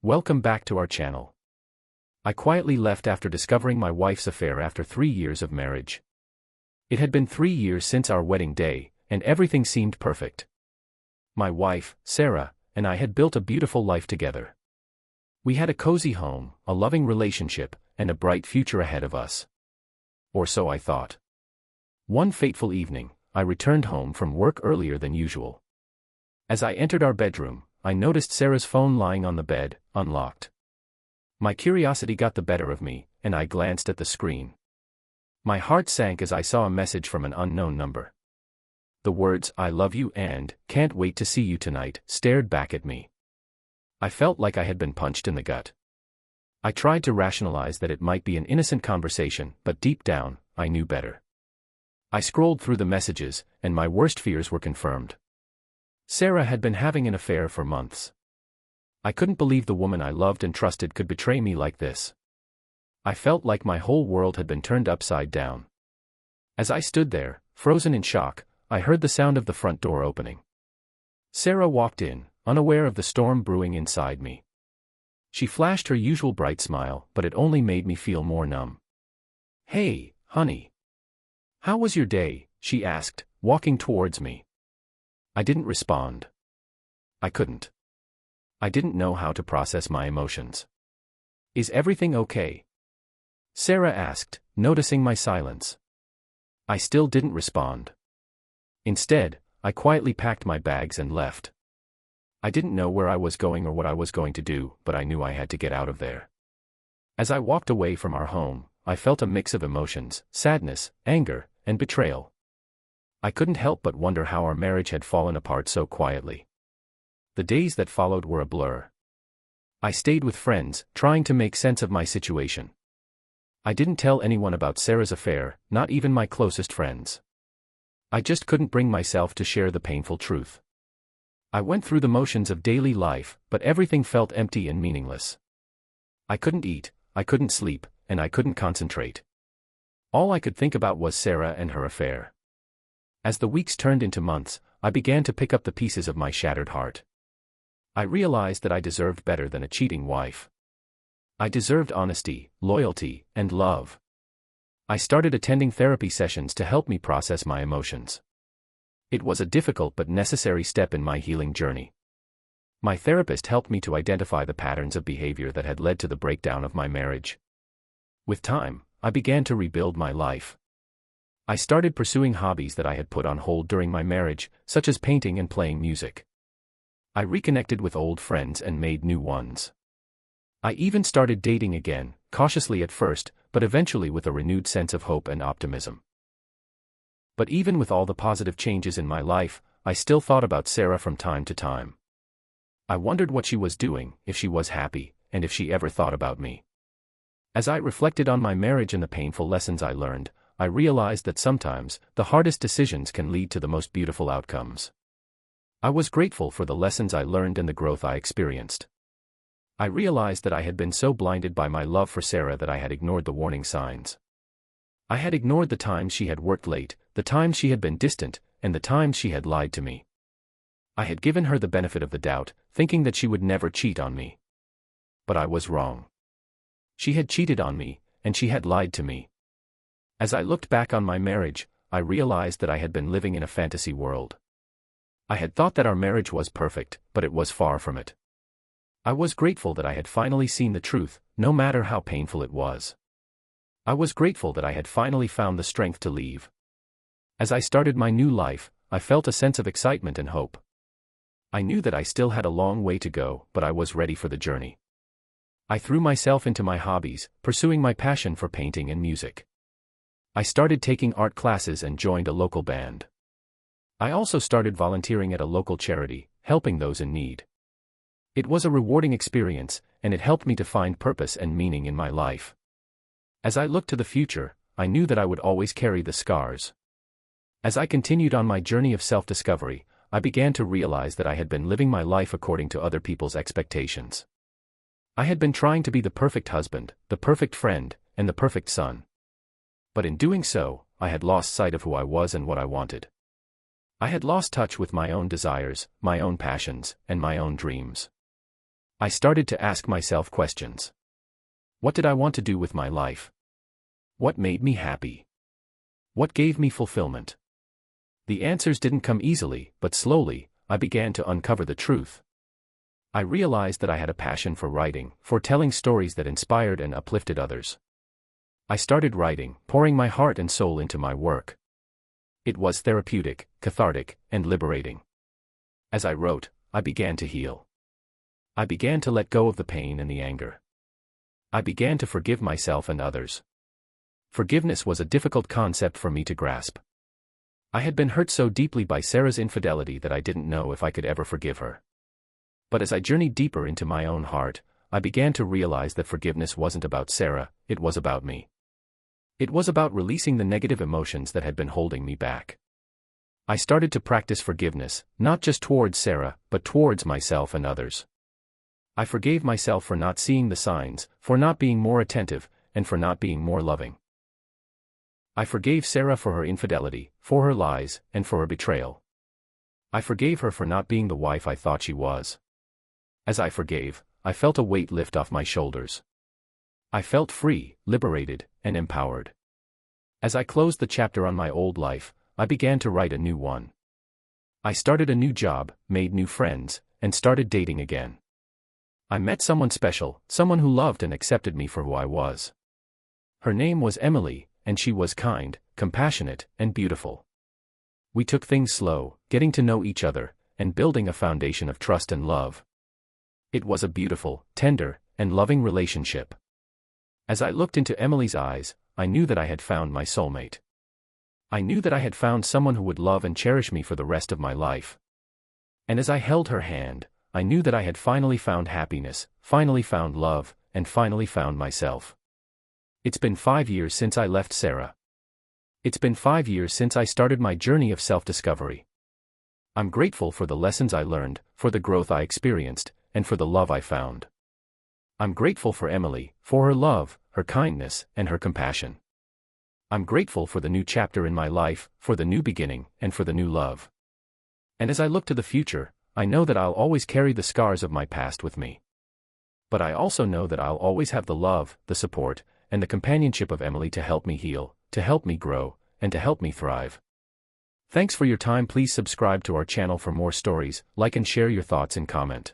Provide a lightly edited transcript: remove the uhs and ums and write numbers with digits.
Welcome back to our channel. I quietly left after discovering my wife's affair after 3 years of marriage. It had been 3 years since our wedding day, and everything seemed perfect. My wife, Sarah, and I had built a beautiful life together. We had a cozy home, a loving relationship, and a bright future ahead of us. Or so I thought. One fateful evening, I returned home from work earlier than usual. As I entered our bedroom, I noticed Sarah's phone lying on the bed, unlocked. My curiosity got the better of me, and I glanced at the screen. My heart sank as I saw a message from an unknown number. The words, "I love you" and "can't wait to see you tonight" stared back at me. I felt like I had been punched in the gut. I tried to rationalize that it might be an innocent conversation, but deep down, I knew better. I scrolled through the messages, and my worst fears were confirmed. Sarah had been having an affair for months. I couldn't believe the woman I loved and trusted could betray me like this. I felt like my whole world had been turned upside down. As I stood there, frozen in shock, I heard the sound of the front door opening. Sarah walked in, unaware of the storm brewing inside me. She flashed her usual bright smile, but it only made me feel more numb. "Hey, honey. How was your day?" she asked, walking towards me. I didn't respond. I couldn't. I didn't know how to process my emotions. "Is everything okay?" Sarah asked, noticing my silence. I still didn't respond. Instead, I quietly packed my bags and left. I didn't know where I was going or what I was going to do, but I knew I had to get out of there. As I walked away from our home, I felt a mix of emotions: sadness, anger, and betrayal. I couldn't help but wonder how our marriage had fallen apart so quietly. The days that followed were a blur. I stayed with friends, trying to make sense of my situation. I didn't tell anyone about Sarah's affair, not even my closest friends. I just couldn't bring myself to share the painful truth. I went through the motions of daily life, but everything felt empty and meaningless. I couldn't eat, I couldn't sleep, and I couldn't concentrate. All I could think about was Sarah and her affair. As the weeks turned into months, I began to pick up the pieces of my shattered heart. I realized that I deserved better than a cheating wife. I deserved honesty, loyalty, and love. I started attending therapy sessions to help me process my emotions. It was a difficult but necessary step in my healing journey. My therapist helped me to identify the patterns of behavior that had led to the breakdown of my marriage. With time, I began to rebuild my life. I started pursuing hobbies that I had put on hold during my marriage, such as painting and playing music. I reconnected with old friends and made new ones. I even started dating again, cautiously at first, but eventually with a renewed sense of hope and optimism. But even with all the positive changes in my life, I still thought about Sarah from time to time. I wondered what she was doing, if she was happy, and if she ever thought about me. As I reflected on my marriage and the painful lessons I learned, I realized that sometimes, the hardest decisions can lead to the most beautiful outcomes. I was grateful for the lessons I learned and the growth I experienced. I realized that I had been so blinded by my love for Sarah that I had ignored the warning signs. I had ignored the times she had worked late, the times she had been distant, and the times she had lied to me. I had given her the benefit of the doubt, thinking that she would never cheat on me. But I was wrong. She had cheated on me, and she had lied to me. As I looked back on my marriage, I realized that I had been living in a fantasy world. I had thought that our marriage was perfect, but it was far from it. I was grateful that I had finally seen the truth, no matter how painful it was. I was grateful that I had finally found the strength to leave. As I started my new life, I felt a sense of excitement and hope. I knew that I still had a long way to go, but I was ready for the journey. I threw myself into my hobbies, pursuing my passion for painting and music. I started taking art classes and joined a local band. I also started volunteering at a local charity, helping those in need. It was a rewarding experience, and it helped me to find purpose and meaning in my life. As I looked to the future, I knew that I would always carry the scars. As I continued on my journey of self-discovery, I began to realize that I had been living my life according to other people's expectations. I had been trying to be the perfect husband, the perfect friend, and the perfect son. But in doing so, I had lost sight of who I was and what I wanted. I had lost touch with my own desires, my own passions, and my own dreams. I started to ask myself questions. What did I want to do with my life? What made me happy? What gave me fulfillment? The answers didn't come easily, but slowly, I began to uncover the truth. I realized that I had a passion for writing, for telling stories that inspired and uplifted others. I started writing, pouring my heart and soul into my work. It was therapeutic, cathartic, and liberating. As I wrote, I began to heal. I began to let go of the pain and the anger. I began to forgive myself and others. Forgiveness was a difficult concept for me to grasp. I had been hurt so deeply by Sarah's infidelity that I didn't know if I could ever forgive her. But as I journeyed deeper into my own heart, I began to realize that forgiveness wasn't about Sarah, it was about me. It was about releasing the negative emotions that had been holding me back. I started to practice forgiveness, not just towards Sarah, but towards myself and others. I forgave myself for not seeing the signs, for not being more attentive, and for not being more loving. I forgave Sarah for her infidelity, for her lies, and for her betrayal. I forgave her for not being the wife I thought she was. As I forgave, I felt a weight lift off my shoulders. I felt free, liberated, and empowered. As I closed the chapter on my old life, I began to write a new one. I started a new job, made new friends, and started dating again. I met someone special, someone who loved and accepted me for who I was. Her name was Emily, and she was kind, compassionate, and beautiful. We took things slow, getting to know each other, and building a foundation of trust and love. It was a beautiful, tender, and loving relationship. As I looked into Emily's eyes, I knew that I had found my soulmate. I knew that I had found someone who would love and cherish me for the rest of my life. And as I held her hand, I knew that I had finally found happiness, finally found love, and finally found myself. It's been 5 years since I left Sarah. It's been 5 years since I started my journey of self-discovery. I'm grateful for the lessons I learned, for the growth I experienced, and for the love I found. I'm grateful for Emily, for her love, her kindness, and her compassion. I'm grateful for the new chapter in my life, for the new beginning, and for the new love. And as I look to the future, I know that I'll always carry the scars of my past with me. But I also know that I'll always have the love, the support, and the companionship of Emily to help me heal, to help me grow, and to help me thrive. Thanks for your time. Please subscribe to our channel for more stories, like and share your thoughts and comment.